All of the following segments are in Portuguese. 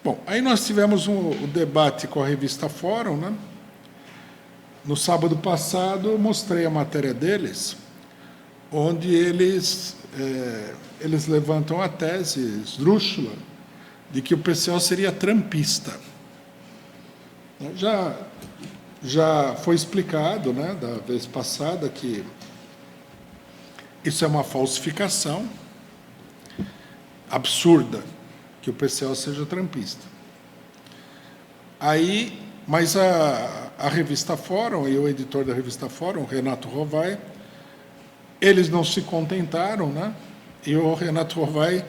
Bom, aí nós tivemos o debate com a revista Fórum, né? No sábado passado, eu mostrei a matéria deles, onde eles levantam a tese esdrúxula de que o PCO seria trumpista. Já foi explicado, né, da vez passada, que isso é uma falsificação absurda, que o PCO seja trumpista. Aí, mas a revista Fórum e o editor da revista Fórum, Renato Rovai, eles não se contentaram, né? E o Renato Rovai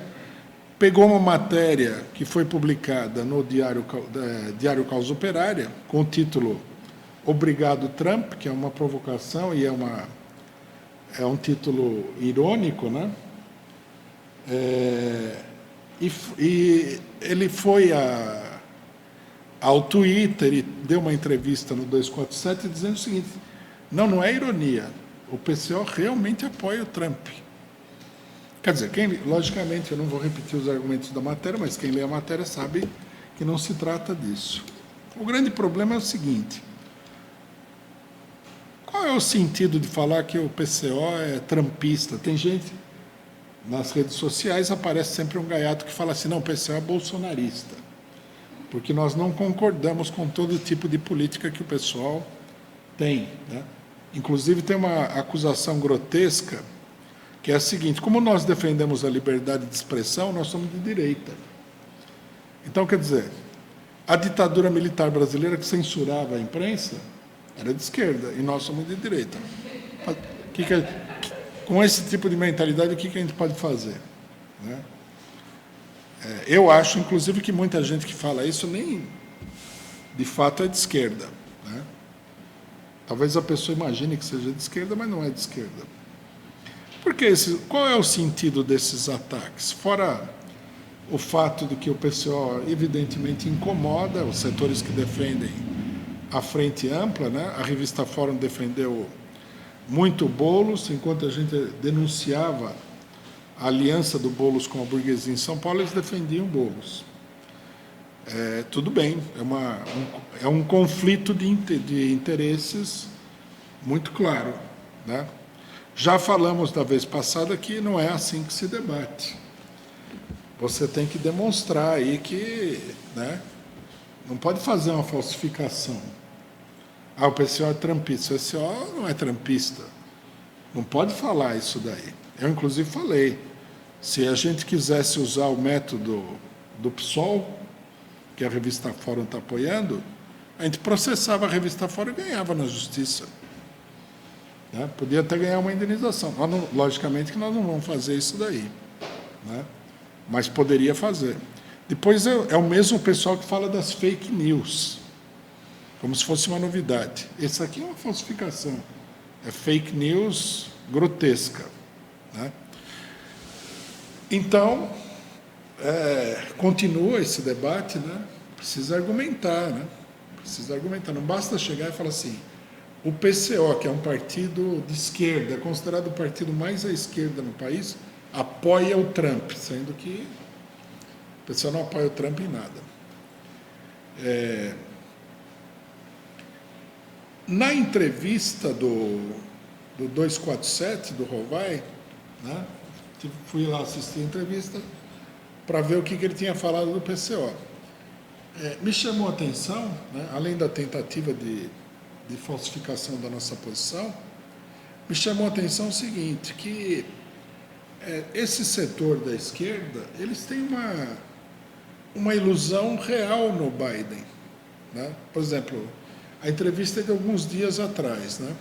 pegou uma matéria que foi publicada no Diário Causa Operária, com o título Obrigado Trump, que é uma provocação e é um título irônico, né? E ele foi ao Twitter e deu uma entrevista no 247 dizendo o seguinte: não é ironia, o PCO realmente apoia o Trump. Quer dizer, logicamente, eu não vou repetir os argumentos da matéria, mas quem lê a matéria sabe que não se trata disso. O grande problema é o seguinte: qual é o sentido de falar que o PCO é trumpista? Tem gente, nas redes sociais, aparece sempre um gaiato que fala assim: não, o PCO é bolsonarista, porque nós não concordamos com todo tipo de política que o pessoal tem, né? Inclusive, tem uma acusação grotesca, que é a seguinte: como nós defendemos a liberdade de expressão, nós somos de direita. Então, quer dizer, a ditadura militar brasileira que censurava a imprensa era de esquerda, e nós somos de direita. Com esse tipo de mentalidade, o que a gente pode fazer, né? Eu acho, inclusive, que muita gente que fala isso nem, de fato, é de esquerda, né? Talvez a pessoa imagine que seja de esquerda, mas não é de esquerda. Porque qual é o sentido desses ataques? Fora o fato de que o PCO, evidentemente, incomoda os setores que defendem a frente ampla, né? A revista Fórum defendeu muito o Boulos, enquanto a gente denunciava a aliança do Boulos com a burguesia em São Paulo, eles defendiam o Boulos. Tudo bem, é um conflito de interesses muito claro, né? Já falamos da vez passada que não é assim que se debate. Você tem que demonstrar aí que, né, não pode fazer uma falsificação. O PCO é trumpista. O PCO não é trumpista. Não pode falar isso daí. Eu, inclusive, falei, se a gente quisesse usar o método do PSOL, que a revista Fórum está apoiando, a gente processava a revista Fórum e ganhava na justiça. Né? Podia até ganhar uma indenização. Logicamente que nós não vamos fazer isso daí, né? Mas poderia fazer. Depois é o mesmo pessoal que fala das fake news, como se fosse uma novidade. Esse aqui é uma falsificação. É fake news grotesca, né? Então, continua esse debate, né? Precisa argumentar, né? Precisa argumentar. Não basta chegar e falar assim: o PCO, que é um partido de esquerda, considerado o partido mais à esquerda no país, apoia o Trump, sendo que o PCO não apoia o Trump em nada. Na entrevista do 247, do Rovai, né, fui lá assistir a entrevista para ver o que ele tinha falado do PCO. Me chamou a atenção, né, além da tentativa de falsificação da nossa posição, me chamou a atenção o seguinte, que esse setor da esquerda, eles têm uma ilusão real no Biden, né? Por exemplo, a entrevista é de alguns dias atrás, né?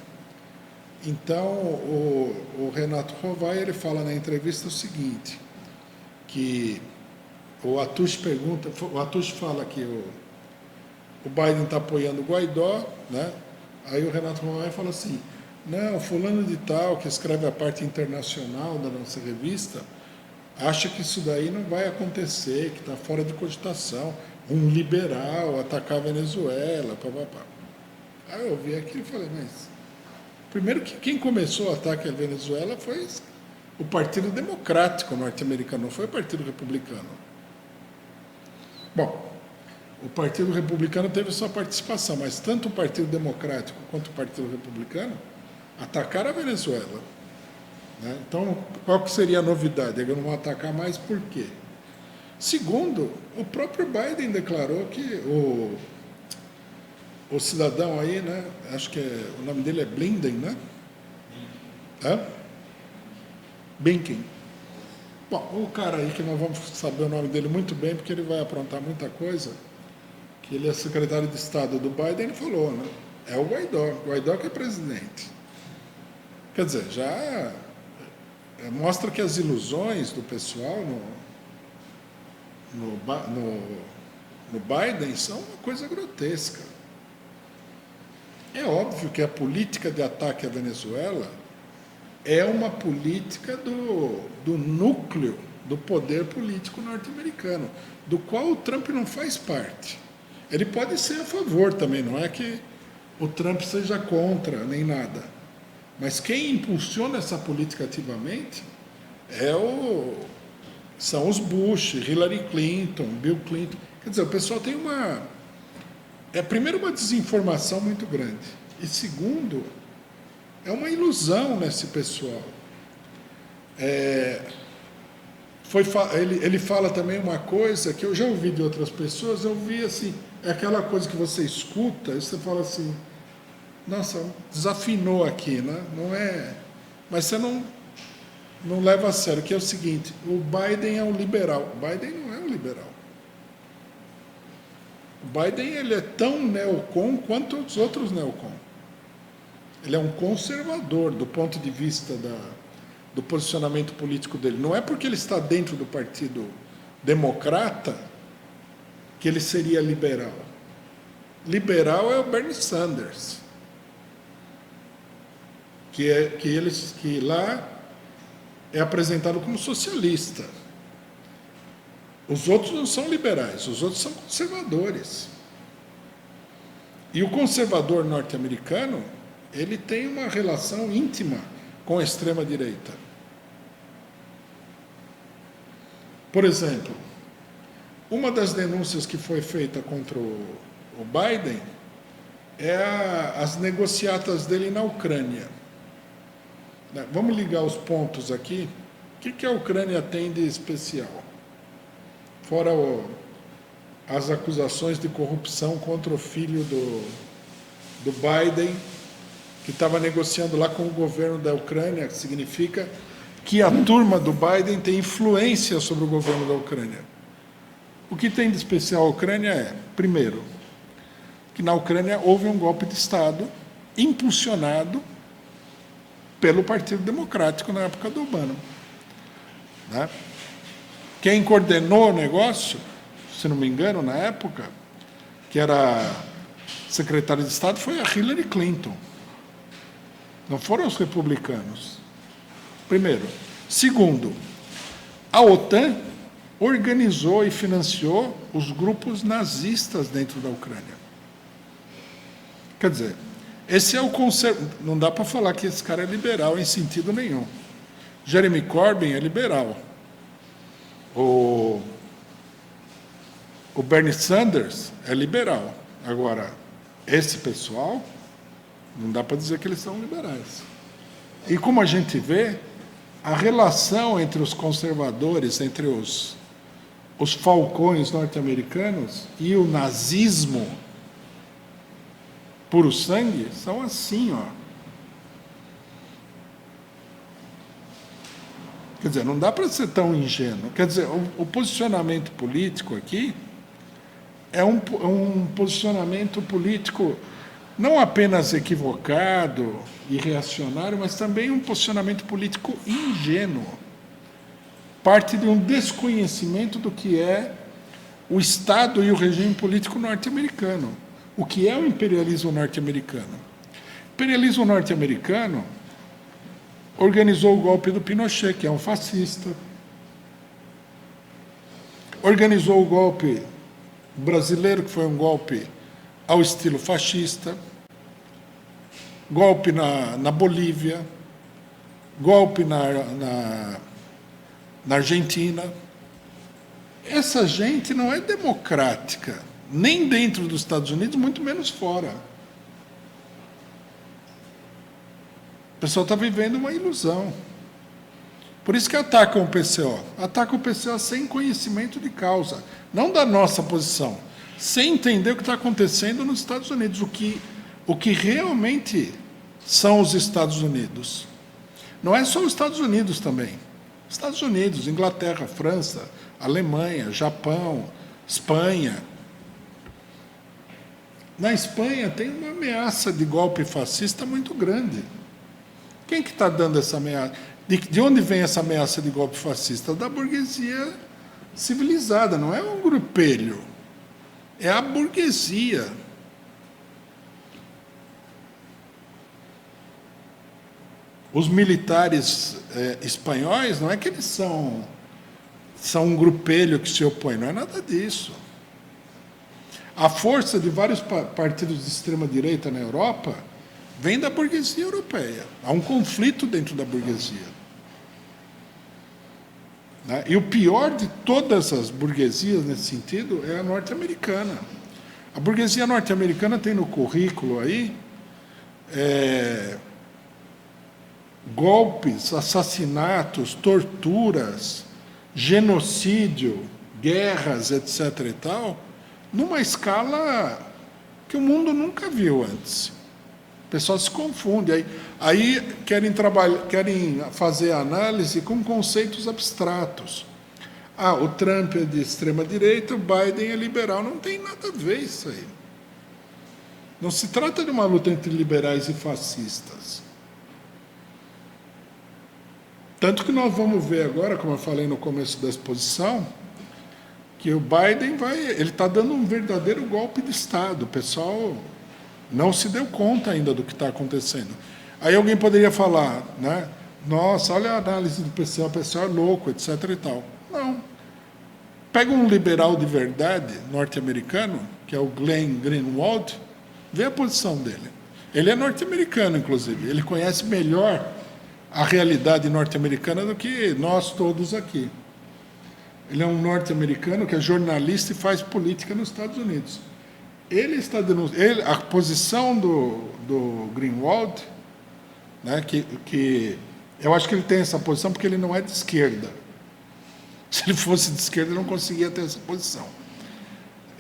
Então, o Renato Rovai, ele fala na entrevista o seguinte, que o Atush fala que o Biden está apoiando o Guaidó, né? Aí o Renato Rovai fala assim: não, fulano de tal, que escreve a parte internacional da nossa revista, acha que isso daí não vai acontecer, que está fora de cogitação, um liberal atacar a Venezuela, papapá. Aí eu ouvi aquilo e falei: mas primeiro que quem começou o ataque à Venezuela foi o Partido Democrático norte-americano, não foi o Partido Republicano. Bom, o Partido Republicano teve sua participação, mas tanto o Partido Democrático quanto o Partido Republicano atacaram a Venezuela. Né? Então, qual que seria a novidade? Eles não vão atacar mais por quê? Segundo, o próprio Biden declarou que o cidadão aí, né, acho que o nome dele é Blinken, né? Blinken. Bom, o cara aí que nós vamos saber o nome dele muito bem, porque ele vai aprontar muita coisa, que ele é secretário de Estado do Biden, ele falou, né? É o Guaidó que é presidente. Quer dizer, já mostra que as ilusões do pessoal no Biden são uma coisa grotesca. É óbvio que a política de ataque à Venezuela é uma política do núcleo do poder político norte-americano, do qual o Trump não faz parte. Ele pode ser a favor também, não é que o Trump seja contra, nem nada. Mas quem impulsiona essa política ativamente são os Bush, Hillary Clinton, Bill Clinton. Quer dizer, o pessoal tem primeiro, uma desinformação muito grande. E segundo, é uma ilusão nesse pessoal. Ele fala também uma coisa que eu já ouvi de outras pessoas, eu vi assim, é aquela coisa que você escuta, e você fala assim, nossa, desafinou aqui, né? Não é, mas você não leva a sério, que é o seguinte, o Biden é um liberal. O Biden não é um liberal. O Biden ele é tão neocon quanto os outros neocon. Ele é um conservador do ponto de vista do posicionamento político dele. Não é porque ele está dentro do Partido Democrata que ele seria liberal. Liberal é o Bernie Sanders, que lá é apresentado como socialista. Os outros não são liberais, os outros são conservadores. E o conservador norte-americano, ele tem uma relação íntima com a extrema-direita. Por exemplo, uma das denúncias que foi feita contra o Biden é as negociatas dele na Ucrânia. Vamos ligar os pontos aqui. O que a Ucrânia tem de especial? Fora as acusações de corrupção contra o filho do Biden, que estava negociando lá com o governo da Ucrânia, que significa que a turma do Biden tem influência sobre o governo da Ucrânia. O que tem de especial a Ucrânia é, primeiro, que na Ucrânia houve um golpe de Estado impulsionado pelo Partido Democrático na época do Obama. Né? Quem coordenou o negócio, se não me engano, na época, que era secretário de Estado, foi a Hillary Clinton. Não foram os republicanos. Primeiro. Segundo, a OTAN organizou e financiou os grupos nazistas dentro da Ucrânia. Quer dizer, esse é o não dá para falar que esse cara é liberal em sentido nenhum. Jeremy Corbyn é liberal. O Bernie Sanders é liberal. Agora, esse pessoal, não dá para dizer que eles são liberais. E como a gente vê, a relação entre os conservadores, entre os falcões norte-americanos e o nazismo puro sangue, são assim, ó. Quer dizer, não dá para ser tão ingênuo. Quer dizer, o posicionamento político aqui é um posicionamento político não apenas equivocado e reacionário, mas também um posicionamento político ingênuo. Parte de um desconhecimento do que é o Estado e o regime político norte-americano. O que é o imperialismo norte-americano? O imperialismo norte-americano organizou o golpe do Pinochet, que é um fascista. Organizou o golpe brasileiro, que foi um golpe ao estilo fascista. Golpe na Bolívia. Golpe na Argentina. Essa gente não é democrática, nem dentro dos Estados Unidos, muito menos fora. O pessoal está vivendo uma ilusão. Por isso que atacam o PCO. Atacam o PCO sem conhecimento de causa, não da nossa posição, sem entender o que está acontecendo nos Estados Unidos, o que realmente são os Estados Unidos. Não é só os Estados Unidos também. Estados Unidos, Inglaterra, França, Alemanha, Japão, Espanha. Na Espanha tem uma ameaça de golpe fascista muito grande. Quem que está dando essa ameaça? De onde vem essa ameaça de golpe fascista? Da burguesia civilizada, não é um grupelho. É a burguesia. Os militares espanhóis, não é que eles são um grupelho que se opõe, não é nada disso. A força de vários partidos de extrema-direita na Europa vem da burguesia europeia. Há um conflito dentro da burguesia. Né? E o pior de todas as burguesias nesse sentido é a norte-americana. A burguesia norte-americana tem no currículo aí golpes, assassinatos, torturas, genocídio, guerras, etc. e tal, numa escala que o mundo nunca viu antes. O pessoal se confunde. Aí querem fazer análise com conceitos abstratos. O Trump é de extrema-direita, o Biden é liberal. Não tem nada a ver isso aí. Não se trata de uma luta entre liberais e fascistas. Tanto que nós vamos ver agora, como eu falei no começo da exposição, que o Biden ele está dando um verdadeiro golpe de Estado. O pessoal não se deu conta ainda do que está acontecendo. Aí alguém poderia falar, né? Nossa, olha a análise do PCO, o PCO é louco, etc. e tal. Não. Pega um liberal de verdade norte-americano, que é o Glenn Greenwald, vê a posição dele. Ele é norte-americano, inclusive. Ele conhece melhor a realidade norte-americana do que nós todos aqui. Ele é um norte-americano que é jornalista e faz política nos Estados Unidos. Ele está denunciando. A posição do Greenwald, né, que eu acho que ele tem essa posição porque ele não é de esquerda. Se ele fosse de esquerda, ele não conseguia ter essa posição.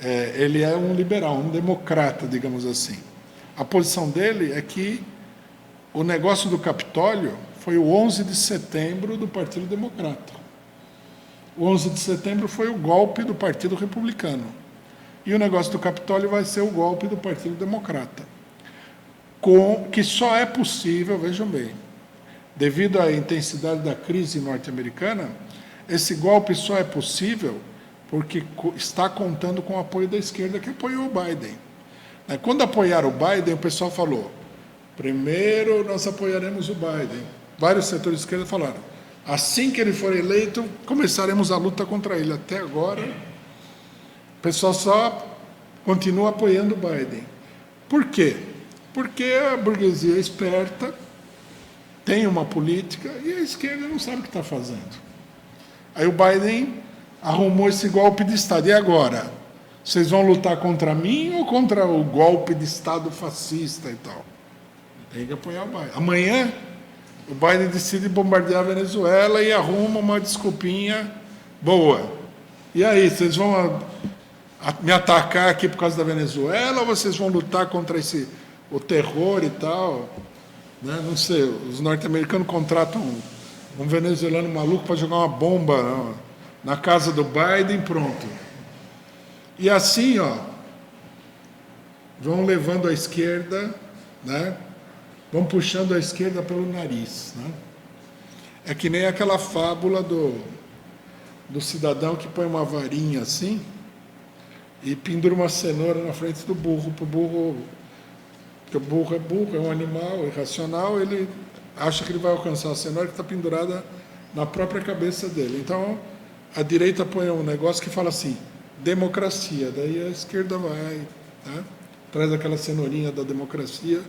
Ele é um liberal, um democrata, digamos assim. A posição dele é que o negócio do Capitólio foi o 11 de setembro do Partido Democrata. O 11 de setembro foi o golpe do Partido Republicano. E o negócio do Capitólio vai ser o golpe do Partido Democrata. Que só é possível, vejam bem, devido à intensidade da crise norte-americana, esse golpe só é possível porque está contando com o apoio da esquerda que apoiou o Biden. Quando apoiaram o Biden, o pessoal falou, primeiro nós apoiaremos o Biden. Vários setores de esquerda falaram, assim que ele for eleito, começaremos a luta contra ele. Até agora, o pessoal só continua apoiando o Biden. Por quê? Porque a burguesia é esperta, tem uma política, e a esquerda não sabe o que está fazendo. Aí o Biden arrumou esse golpe de Estado. E agora? Vocês vão lutar contra mim ou contra o golpe de Estado fascista e tal? Tem que apoiar o Biden. Amanhã, o Biden decide bombardear a Venezuela e arruma uma desculpinha boa. E aí, vocês vão me atacar aqui por causa da Venezuela ou vocês vão lutar contra o terror e tal? Né? Não sei, os norte-americanos contratam um venezuelano maluco para jogar uma bomba na casa do Biden, pronto. E assim, vão levando a esquerda, né? Vão puxando a esquerda pelo nariz. Né? É que nem aquela fábula do cidadão que põe uma varinha assim e pendura uma cenoura na frente do burro, para o burro, porque o burro, é um animal irracional, ele acha que ele vai alcançar a cenoura que está pendurada na própria cabeça dele. Então, a direita põe um negócio que fala assim, democracia, daí a esquerda vai, né? Traz aquela cenourinha da democracia,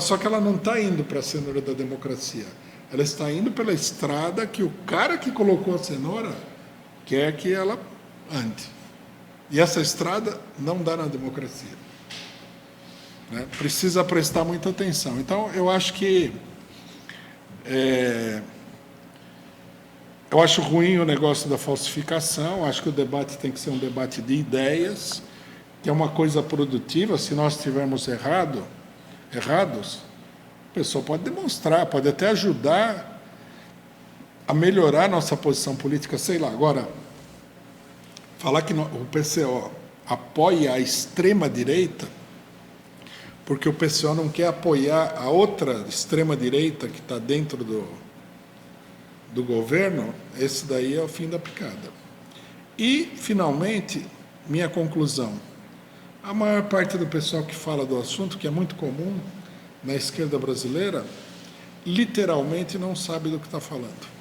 só que ela não está indo para a cenoura da democracia, ela está indo pela estrada que o cara que colocou a cenoura quer que ela ande. E essa estrada não dá na democracia. Né? Precisa prestar muita atenção. Então, eu acho que... eu acho ruim o negócio da falsificação, acho que o debate tem que ser um debate de ideias, que é uma coisa produtiva. Se nós estivermos errados, a pessoa pode demonstrar, pode até ajudar a melhorar nossa posição política, sei lá. Agora, falar que o PCO apoia a extrema-direita, porque o PCO não quer apoiar a outra extrema-direita que está dentro do governo, esse daí é o fim da picada. E, finalmente, minha conclusão. A maior parte do pessoal que fala do assunto, que é muito comum na esquerda brasileira, literalmente não sabe do que está falando.